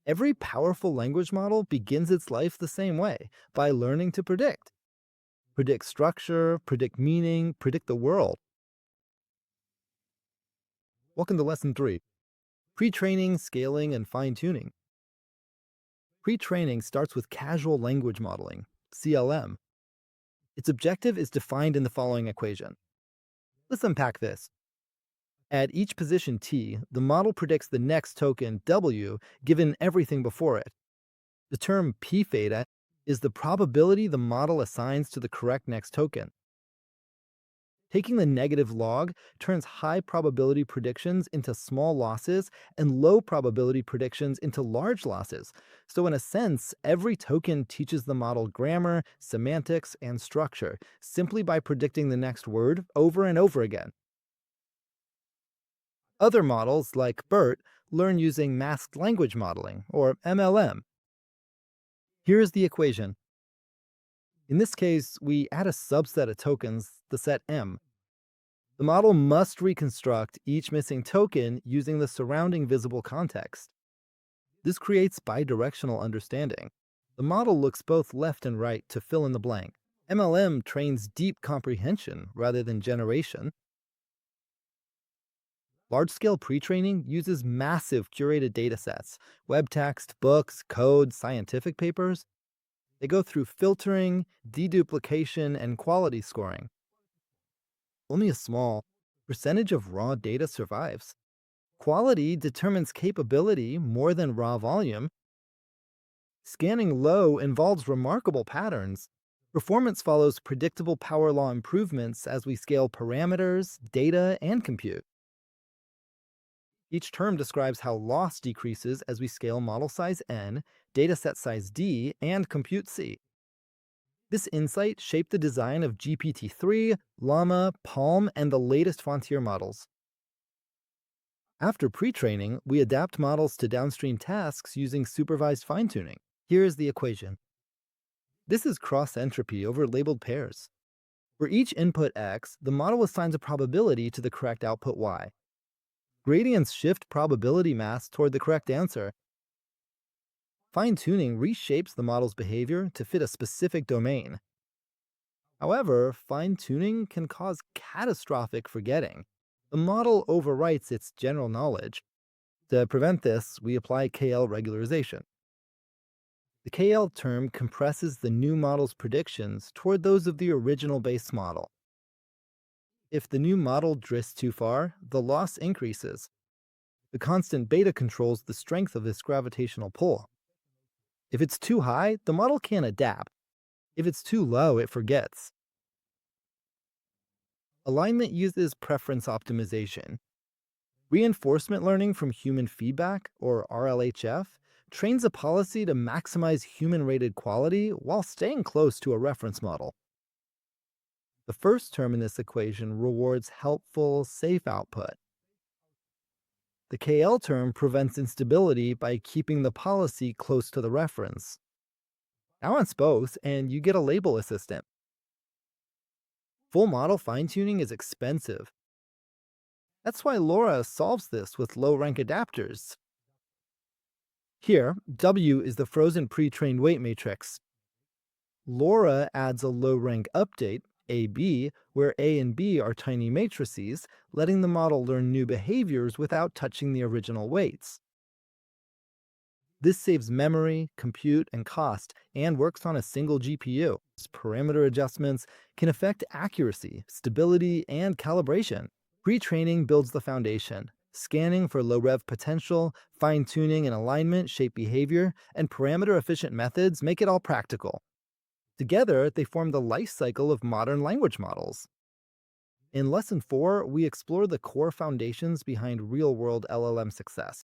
Every powerful language model begins its life the same way, by learning to predict. Predict structure, predict meaning, predict the world. Welcome to Lesson 3, Pre-training, Scaling, and Fine-tuning. Pre-training starts with casual language modeling, CLM. Its objective is defined in the following equation. Let's unpack this. At each position t, the model predicts the next token w given everything before it. The term p theta is the probability the model assigns to the correct next token. Taking the negative log turns high probability predictions into small losses and low probability predictions into large losses. So in a sense, every token teaches the model grammar, semantics, and structure simply by predicting the next word over and over again. Other models, like BERT, learn using masked language modeling, or MLM. Here is the equation. In this case, we add a subset of tokens, the set M. The model must reconstruct each missing token using the surrounding visible context. This creates bidirectional understanding. The model looks both left and right to fill in the blank. MLM trains deep comprehension rather than generation. Large-scale pre-training uses massive curated datasets, web text, books, code, scientific papers. They go through filtering, deduplication, and quality scoring. Only a small percentage of raw data survives. Quality determines capability more than raw volume. Scanning low involves remarkable patterns. Performance follows predictable power law improvements as we scale parameters, data, and compute. Each term describes how loss decreases as we scale model size n, dataset size d, and compute c. This insight shaped the design of GPT-3, Llama, Palm, and the latest frontier models. After pre-training, we adapt models to downstream tasks using supervised fine-tuning. Here is the equation. This is cross-entropy over labeled pairs. For each input x, the model assigns a probability to the correct output y. Gradients shift probability mass toward the correct answer. Fine-tuning reshapes the model's behavior to fit a specific domain. However, fine-tuning can cause catastrophic forgetting. The model overwrites its general knowledge. To prevent this, we apply KL regularization. The KL term compresses the new model's predictions toward those of the original base model. If the new model drifts too far, the loss increases. The constant beta controls the strength of this gravitational pull. If it's too high, the model can't adapt. If it's too low, it forgets. Alignment uses preference optimization. Reinforcement learning from human feedback, or RLHF, trains a policy to maximize human-rated quality while staying close to a reference model. The first term in this equation rewards helpful, safe output. The KL term prevents instability by keeping the policy close to the reference. Balance both, and you get a label assistant. Full model fine-tuning is expensive. That's why LoRa solves this with low-rank adapters. Here, W is the frozen pre-trained weight matrix. LoRa adds a low-rank update, AB, where A and B are tiny matrices, letting the model learn new behaviors without touching the original weights. This saves memory, compute, and cost, and works on a single GPU. Parameter adjustments can affect accuracy, stability, and calibration. Pre-training builds the foundation. Scanning for low-rev potential, fine-tuning and alignment shape behavior, and parameter-efficient methods make it all practical. Together, they form the life cycle of modern language models. In Lesson 4, we explore the core foundations behind real-world LLM success.